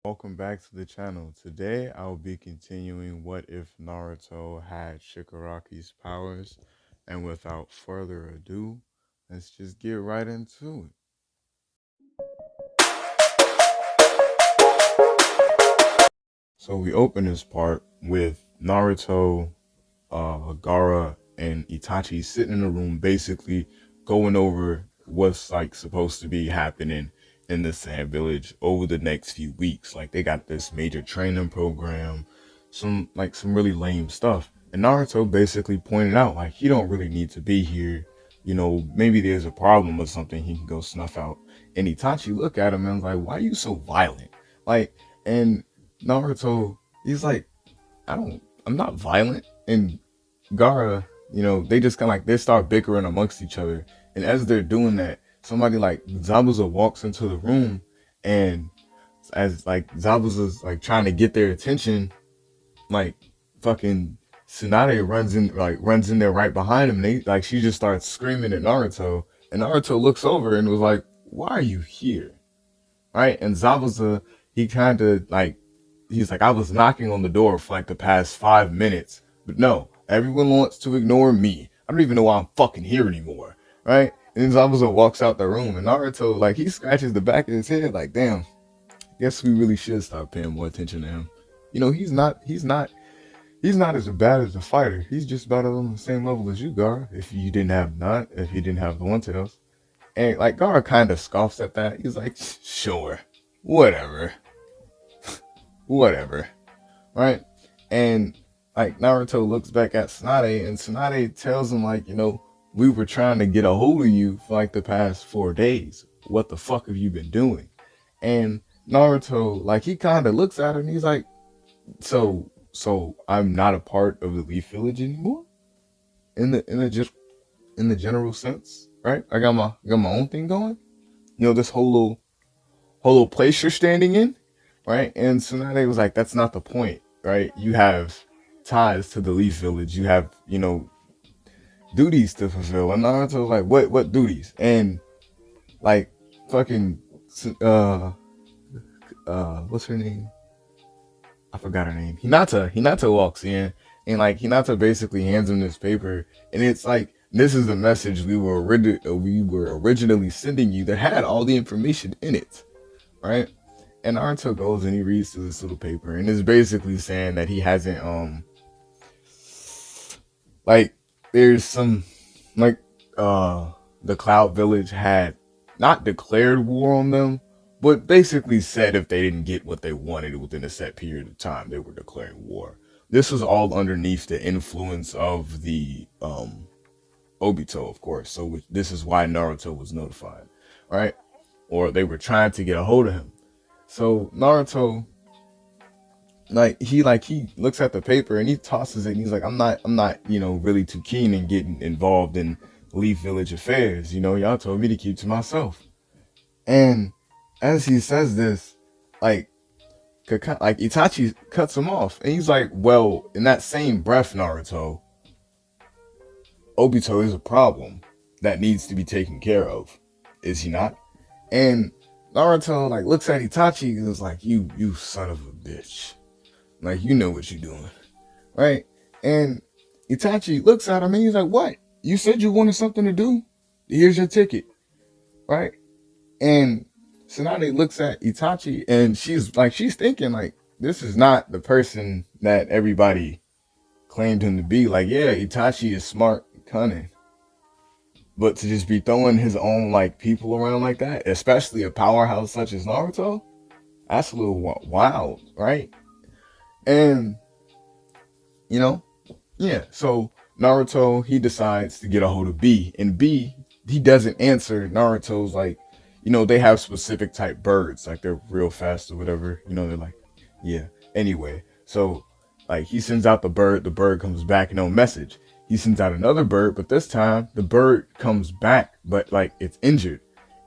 Welcome back to the channel. Today I'll be continuing What If Naruto Had Shigaraki's powers, and without further ado, let's just get right into it. So we open this part with Naruto, Gaara, and Itachi sitting in a room basically going over what's like supposed to be happening in the Sand Village over the next few weeks. Like they got this major training program, some really lame stuff. And Naruto basically pointed out like he don't really need to be here. Maybe there's a problem or something he can go snuff out. And Itachi look at him and was like, why are you so violent? Like, and Naruto, he's like, I'm not violent. And Gara, they just kind of like they start bickering amongst each other. And as they're doing that, somebody like Zabuza walks into the room, and as like Zabuza's like trying to get their attention, like fucking Tsunade runs in there right behind him. They like she just starts screaming at Naruto, and Naruto looks over and was like, "Why are you here?" Right? And Zabuza, he kind of like he's like, I was knocking on the door for like the past 5 minutes, but no, everyone wants to ignore me. I don't even know why I'm fucking here anymore, right? And then Zabuza walks out the room, and Naruto, like, he scratches the back of his head, like, damn, guess we really should start paying more attention to him. He's not as bad as a fighter. He's just about on the same level as you, Gar. If you didn't have the one tails, and like Gar kind of scoffs at that. He's like, sure, whatever, whatever. Right? And like Naruto looks back at Tsunade, and Tsunade tells him like, we were trying to get a hold of you for like the past 4 days. What the fuck have you been doing? And Naruto, like he kind of looks at her and he's like, so I'm not a part of the Leaf Village anymore in the general sense, right? I got my own thing going. This whole little place you're standing in, right? And Tsunade was like, that's not the point, right? You have ties to the Leaf Village. You have, duties to fulfill. And Naruto was like, what duties? And like, fucking, uh, what's her name? I forgot her name. Hinata walks in, and like Hinata basically hands him this paper, and it's like, this is the message we were originally sending you that had all the information in it, right? And Naruto goes and he reads through this little paper, and it's basically saying that he hasn't like there's some like the Cloud Village had not declared war on them, but basically said if they didn't get what they wanted within a set period of time, they were declaring war. This was all underneath the influence of the Obito, of course. So this is why Naruto was notified, right? Or they were trying to get a hold of him. So Naruto, he looks at the paper and he tosses it and he's like, I'm not really too keen in getting involved in Leaf Village affairs. Y'all told me to keep to myself. And as he says this, like Itachi cuts him off and he's like, well, in that same breath, Naruto, Obito is a problem that needs to be taken care of, is he not? And Naruto like looks at Itachi and is like, you son of a bitch. Like, you know what you're doing, right? And Itachi looks at him and he's like, what? You said you wanted something to do? Here's your ticket, right? And Tsunade looks at Itachi and she's thinking like, this is not the person that everybody claimed him to be. Like, yeah, Itachi is smart, cunning, but to just be throwing his own like people around like that, especially a powerhouse such as Naruto, that's a little wild, right? And you know, yeah. So Naruto, he decides to get a hold of B, and B, he doesn't answer Naruto's like, they have specific type birds, like they're real fast or whatever. They're like, yeah. Anyway, so like he sends out the bird comes back, no message. He sends out another bird, but this time the bird comes back, but like it's injured,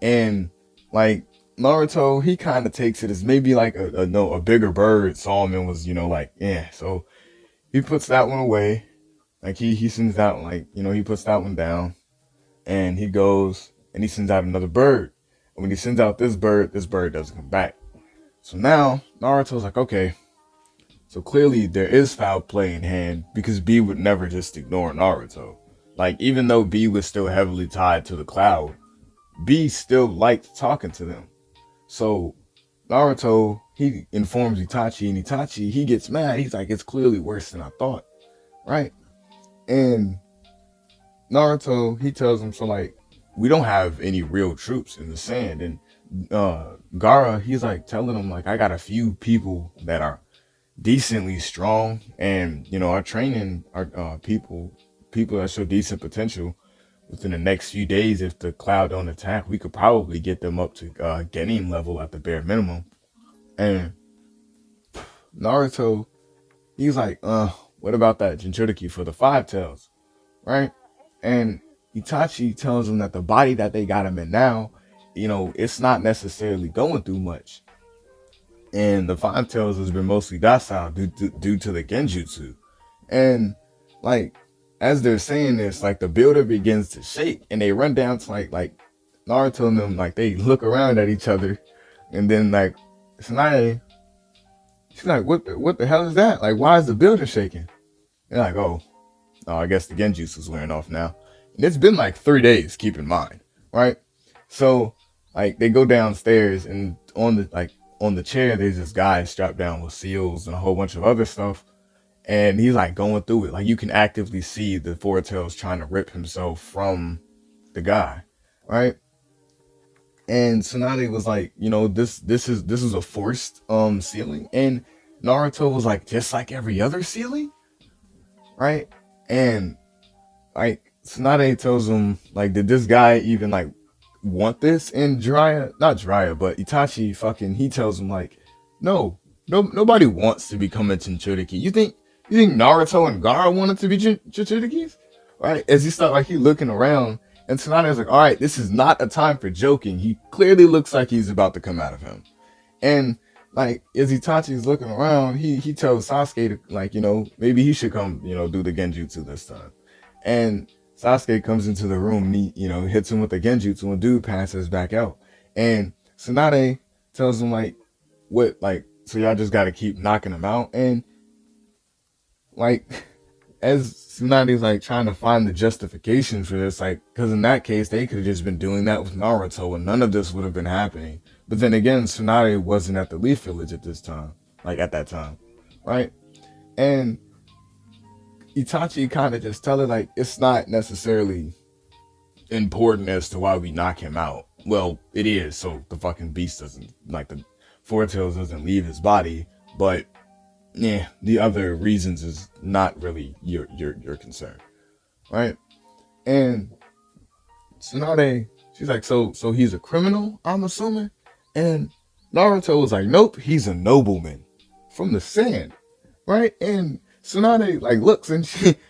and like Naruto, he kind of takes it as maybe like a no a bigger bird saw him and was like, yeah. So he puts that one away. Like he sends out like he puts that one down, and he goes and he sends out another bird. And when he sends out this bird doesn't come back. So now Naruto's like, okay, so clearly there is foul play in hand because B would never just ignore Naruto. Like, even though B was still heavily tied to the cloud, B still liked talking to them. So Naruto, he informs Itachi, and Itachi, he gets mad. He's like, it's clearly worse than I thought, right? And Naruto, he tells him, so like, we don't have any real troops in the sand. And Gaara, he's like telling him, like, I got a few people that are decently strong, and our training our people that show decent potential. Within the next few days, if the cloud don't attack, we could probably get them up to Genin level at the bare minimum. And Naruto, he's like, what about that Jinchuriki for the five tails, right? And Itachi tells him that the body that they got him in now, it's not necessarily going through much. And the five tails has been mostly docile due to the genjutsu. And like, as they're saying this, like, the builder begins to shake, and they run down to like Naruto and them, like, they look around at each other, and then like Tsunade, she's like, what the hell is that? Like, why is the builder shaking? They're like, oh, I guess the genjutsu's wearing off now. And it's been like 3 days, keep in mind, right? So like, they go downstairs, and on the chair there's this guy strapped down with seals and a whole bunch of other stuff. And he's like going through it. Like, you can actively see the Four Tails trying to rip himself from the guy, right? And Tsunade was like, this is a forced sealing. And Naruto was like, just like every other sealing, right? And like, Tsunade tells him, like, did this guy even like want this? And not Jiraiya, but Itachi, he tells him, like, no, nobody wants to become a Jinchuriki. You think Naruto and Gaara wanted to be Jinchurikis? Right? As he start, like, he looking around, and Tsunade's like, all right, this is not a time for joking. He clearly looks like he's about to come out of him. And like, as Itachi's looking around, he tells Sasuke to, like, maybe he should come, do the genjutsu this time. And Sasuke comes into the room, and he, hits him with the genjutsu, and dude passes back out. And Tsunade tells him, like, what, like, so y'all just gotta keep knocking him out. And like, as Tsunade's like trying to find the justification for this, like, because in that case they could have just been doing that with Naruto and none of this would have been happening. But then again, Tsunade wasn't at the Leaf Village at that time, right? And Itachi kind of just tell her, like, it's not necessarily important as to why we knock him out. Well, it is, so the fucking beast doesn't, like, the Four Tails doesn't leave his body, but yeah, the other reasons is not really your concern, right? And Tsunade, she's like, so he's a criminal, I'm assuming. And Naruto was like, nope, he's a nobleman from the sand, right? And Tsunade like looks, and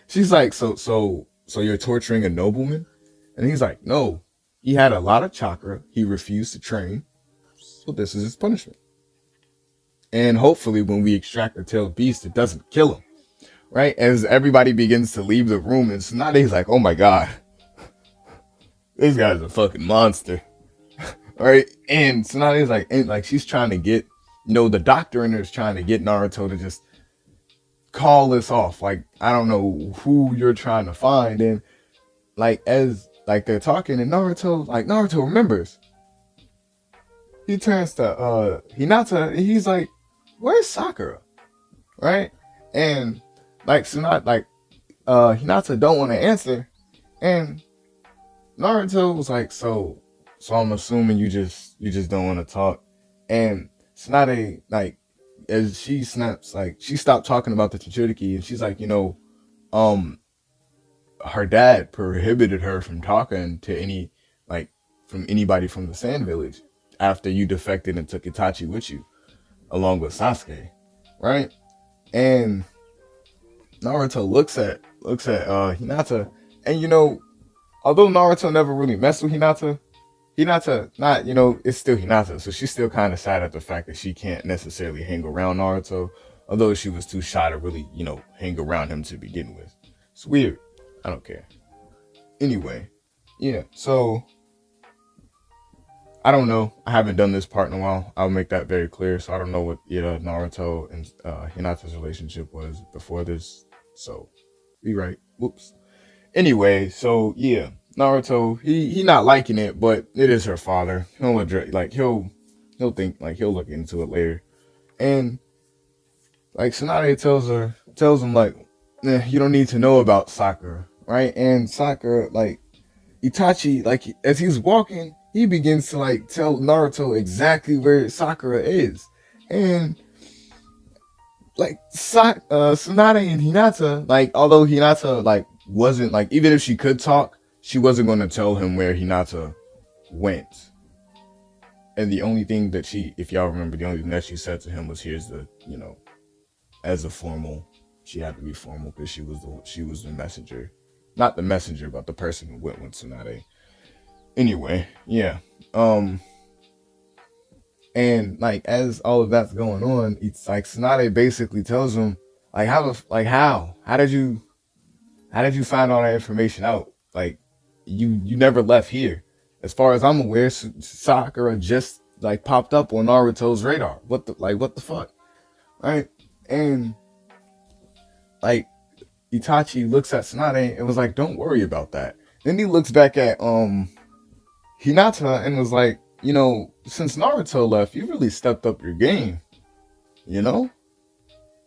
she's like, so you're torturing a nobleman? And he's like, no, he had a lot of chakra, he refused to train, so this is his punishment. And hopefully when we extract the tailed beast, it doesn't kill him, right? As everybody begins to leave the room, and Tsunade's like, oh my god, this guy's a fucking monster, right? And Tsunade's like, she's trying to get, the doctor in her is trying to get Naruto to just call this off. Like, I don't know who you're trying to find. And like, as like they're talking, and Naruto remembers. He turns to Hinata, and he's like, where's Sakura? Right? And like, Hinata don't want to answer. And Naruto was like, so I'm assuming you just don't want to talk. And Tsunade, like, as she snaps, like, she stopped talking about the Jinchuriki, and she's like, her dad prohibited her from talking to from anybody from the Sand Village after you defected and took Itachi with you, along with Sasuke, right? And Naruto looks at Hinata, and although Naruto never really messed with Hinata not, it's still Hinata, so she's still kind of sad at the fact that she can't necessarily hang around Naruto, although she was too shy to really, hang around him to begin with. It's weird. I don't care. Anyway, yeah, so I don't know. I haven't done this part in a while. I'll make that very clear. So I don't know what Naruto and Hinata's relationship was before this. So be right. Whoops. Anyway, so yeah, Naruto, he not liking it, but it is her father. He'll address, like he'll think, like he'll look into it later. And like Tsunade tells him like, you don't need to know about Sakura, right? And Sakura, like Itachi, like as he's walking, he begins to like tell Naruto exactly where Sakura is. And like Tsunade and Hinata, like although Hinata like wasn't like, even if she could talk, she wasn't going to tell him where Hinata went. And the only thing that she, if y'all remember, the only thing that she said to him was, "Here's the, as a formal, she had to be formal because she was the messenger, not the messenger, but the person who went with Tsunade." Anyway, yeah. Um, and like as all of that's going on, it's like Tsunade basically tells him, like how did you find all that information out? Like you never left here. As far as I'm aware, Sakura just like popped up on Naruto's radar. What the fuck, right? And like Itachi looks at Tsunade and was like, "Don't worry about that." Then he looks back at Hinata and was like, since Naruto left, you really stepped up your game, you know?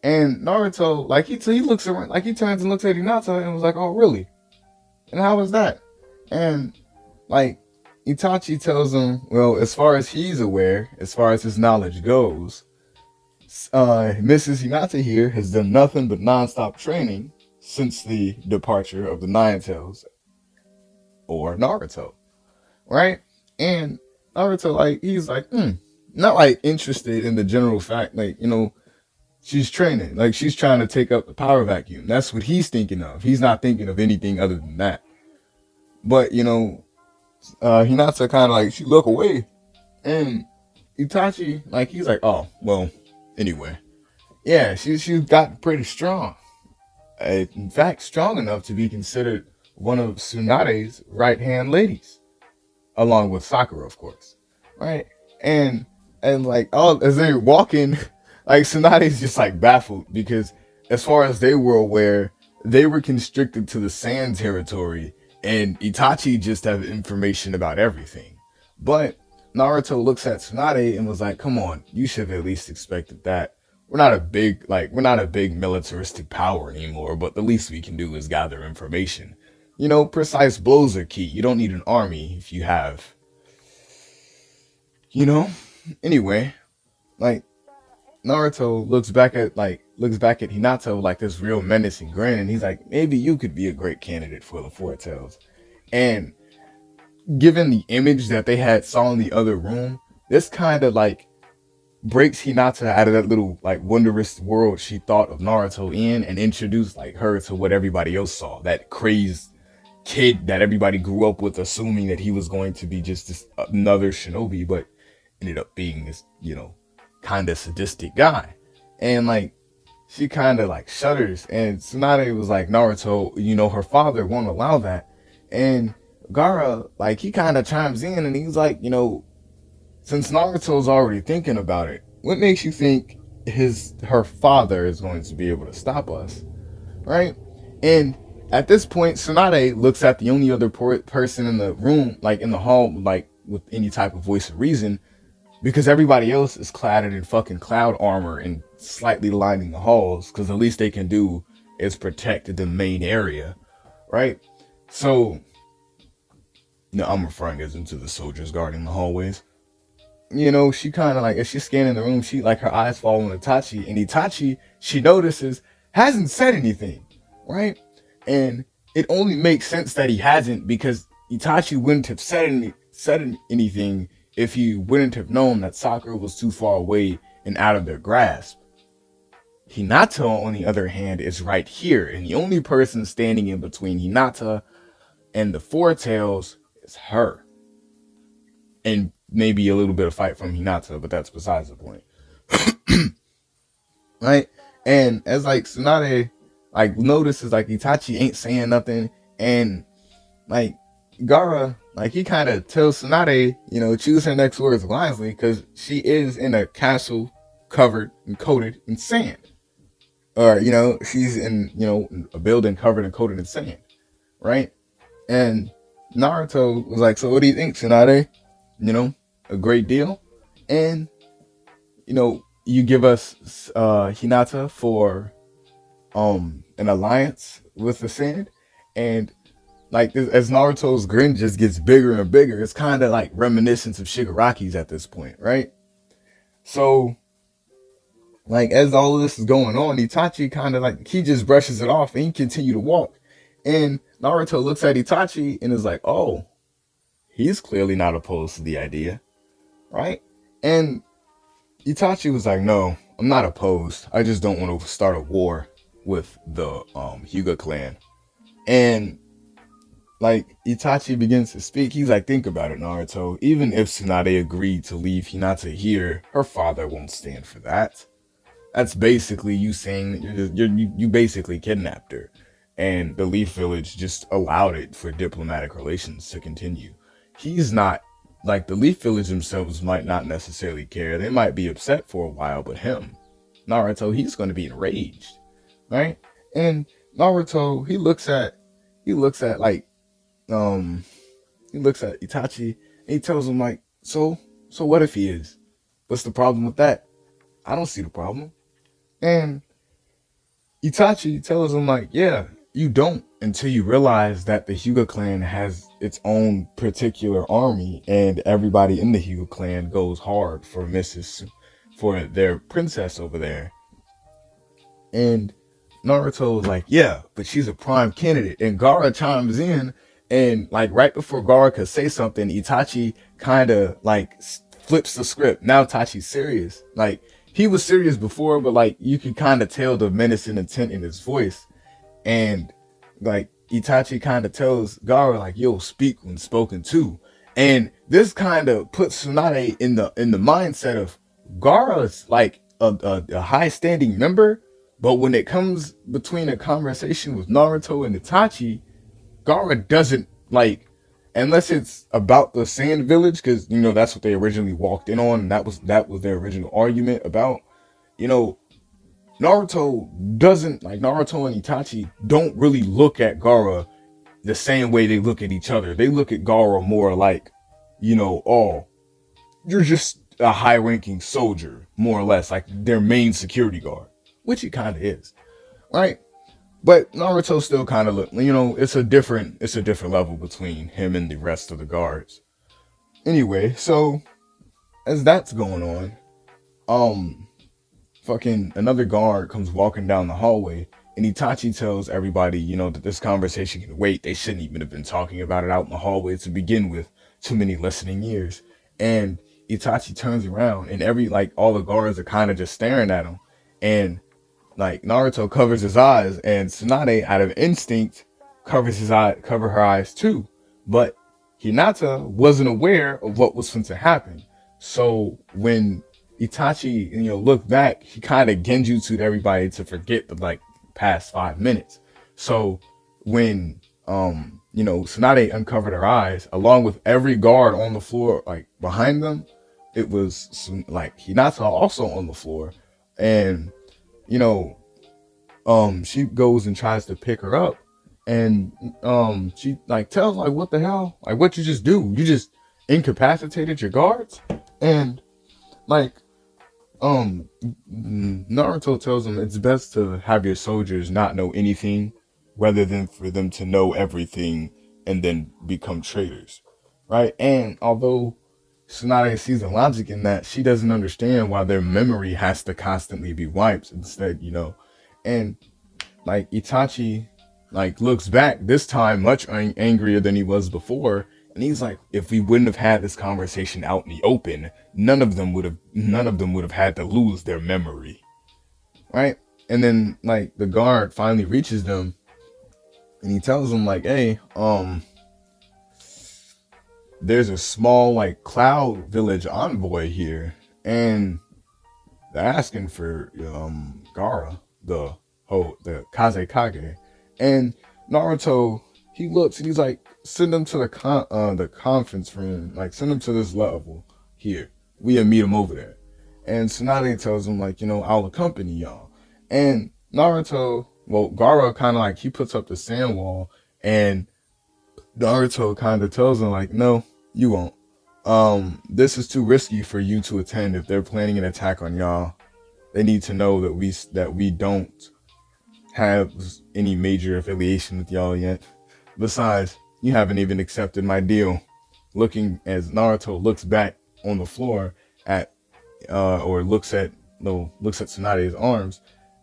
And Naruto, like he looks around, like he turns and looks at Hinata and was like, "Oh, really? And how was that?" And like Itachi tells him, well, as far as he's aware, as far as his knowledge goes, Mrs. Hinata here has done nothing but nonstop training since the departure of the Nine Tails or Naruto, right? And Naruto, like, he's like, not like interested in the general fact, like, she's training, like, she's trying to take up the power vacuum. That's what he's thinking of. He's not thinking of anything other than that. But, Hinata kind of like, she look away, and Itachi, like, he's like, oh, well, anyway. Yeah, she got pretty strong. In fact, strong enough to be considered one of Tsunade's right hand ladies, along with Sakura, of course, right? And like all as they're walking, like Tsunade's just like baffled because as far as they were aware, they were constricted to the sand territory, and Itachi just have information about everything. But Naruto looks at Tsunade and was like, "Come on, you should have at least expected that. We're not a big militaristic power anymore, but the least we can do is gather information. Precise blows are key. You don't need an army if you have, you know? Anyway, like Naruto looks back at Hinata with like this real menacing grin, and he's like, maybe you could be a great candidate for the Four Tails. And given the image that they had saw in the other room, this kind of like breaks Hinata out of that little like wondrous world she thought of Naruto in, and introduced like her to what everybody else saw. That crazed kid that everybody grew up with, assuming that he was going to be just this another shinobi, but ended up being this, kind of sadistic guy. And like she kind of like shudders, and Tsunade was like, Naruto, her father won't allow that. And Gara, like, he kind of chimes in and he's like, since Naruto's already thinking about it, what makes you think her father is going to be able to stop us, right? And at this point, Tsunade looks at the only other person in the room, like in the hall, like with any type of voice of reason, because everybody else is clad in fucking cloud armor and slightly lining the halls, because the least they can do is protect the main area, right? So, I'm referring as into the soldiers guarding the hallways. She kind of like, as she's scanning the room, she like her eyes fall on Itachi, and Itachi, she notices, hasn't said anything, right? And it only makes sense that he hasn't, because Itachi wouldn't have said anything if he wouldn't have known that Sakura was too far away and out of their grasp. Hinata, on the other hand, is right here, and the only person standing in between Hinata and the Four Tails is her. And maybe a little bit of fight from Hinata, but that's besides the point. Right? And as like Tsunade like notices like Itachi ain't saying nothing, and like Gara like he kind of tells Tsunade, choose her next words wisely because she is in a castle covered and coated in sand. Or, she's in, a building covered and coated in sand, right? And Naruto was like, so what do you think, Tsunade? A great deal. And, you give us Hinata for an alliance with the sand. And like as Naruto's grin just gets bigger and bigger, it's kind of like reminiscent of Shigaraki's at this point, right? So like as all of this is going on, Itachi kind of like he just brushes it off and he continue to walk. And Naruto looks at Itachi and is like, "Oh, he's clearly not opposed to the idea, right?" And Itachi was like, "No, I'm not opposed. I just don't want to start a war with the Hyuga clan." And like Itachi begins to speak, he's like, "Think about it, Naruto. Even if Tsunade agreed to leave Hinata here, her father won't stand for that. That's basically you saying that you basically kidnapped her, and the Leaf Village just allowed it for diplomatic relations to continue. He's not like the Leaf Village themselves might not necessarily care. They might be upset for a while, but him, Naruto, he's going to be enraged, right? And Naruto, he looks at like um he looks at Itachi and he tells him like, so what if he is? What's the problem with that? I don't see the problem. And Itachi tells him like, yeah, you don't until you realize that the Hyuga clan has its own particular army and everybody in the Hyuga clan goes hard for their princess over there. And Naruto was like, yeah, but she's a prime candidate. And Gaara chimes in, and like right before Gaara could say something, Itachi kind of like flips the script. Now Itachi's serious. Like he was serious before, but like you could kind of tell the menace and intent in his voice. And like Itachi kind of tells Gaara like, "Yo, speak when spoken to." And this kind of puts Tsunade in the mindset of Gaara's like a high standing member, but when it comes between a conversation with Naruto and Itachi, Gaara doesn't like, unless it's about the Sand Village, because that's what they originally walked in on, and that was their original argument about. You know, Naruto and Itachi don't really look at Gaara the same way they look at each other. They look at Gaara more like, oh, you're just a high ranking soldier, more or less, like their main security guard, which he kind of is, right? But Naruto still kind of it's a different level between him and the rest of the guards. Anyway, so as that's going on, um, fucking another guard comes walking down the hallway, and Itachi tells everybody, that this conversation can wait. They shouldn't even have been talking about it out in the hallway to begin with. Too many listening ears. And Itachi turns around, and all the guards are kind of just staring at him. And like Naruto covers his eyes, and Tsunade, out of instinct, cover her eyes too. But Hinata wasn't aware of what was going to happen. So when Itachi, looked back, he kind of genjutsu'd everybody to forget the like past 5 minutes. So when Tsunade uncovered her eyes, along with every guard on the floor, like behind them, it was like Hinata also on the floor, and you know, she goes and tries to pick her up, and she like tells like, "What the hell? Like, what you just do? You just incapacitated your guards?" And like, Naruto tells him it's best to have your soldiers not know anything, rather than for them to know everything and then become traitors, right? And although Tsunade sees the logic in that, she doesn't understand why their memory has to constantly be wiped instead, and like Itachi like looks back this time much angrier than he was before, and he's like, if we wouldn't have had this conversation out in the open, none of them would have had to lose their memory, right? And then like the guard finally reaches them, and he tells them like, hey, there's a small like cloud village envoy here, and they're asking for Gaara, the Kazekage. And Naruto he looks and he's like, send him to the conference room, like send him to this level here. We'll meet him over there. And Tsunade tells him like, I'll accompany y'all. And Naruto, well, Gaara kind of like, he puts up the sand wall, and Naruto kind of tells him like, no, you won't. This is too risky for you to attend. If they're planning an attack on y'all, they need to know that we don't have any major affiliation with y'all yet. Besides, you haven't even accepted my deal. Looking as Naruto looks back on the floor at or looks at Tsunade's arms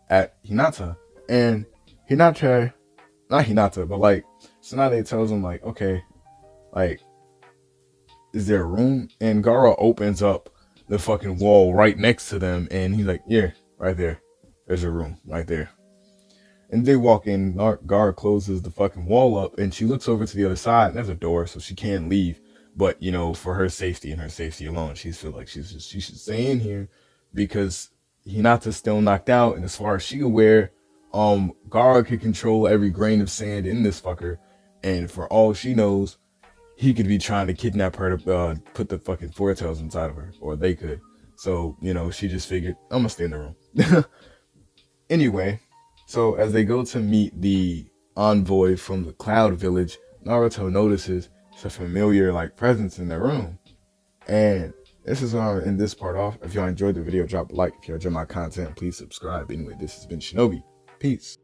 at Hinata, and Hinata, not Hinata, but like Tsunade tells him like, okay, like, is there a room? And Gaara opens up the fucking wall right next to them, and he's like, yeah, right there. There's a room right there. And they walk in, Gaara closes the fucking wall up, and she looks over to the other side, and there's a door, so she can't leave. But, for her safety and her safety alone, she feels like she should stay in here, because Hinata's still knocked out, and as far as she's aware, Gaara could control every grain of sand in this fucker, and for all she knows, he could be trying to kidnap her to put the fucking four tails inside of her, or they could. So, she just figured, I'm gonna stay in the room. Anyway, so as they go to meet the envoy from the Cloud Village, Naruto notices a familiar like presence in their room. And this is where I'm end this part off. If y'all enjoyed the video, drop a like. If y'all enjoyed my content, please subscribe. Anyway, this has been Shinobi. Peace.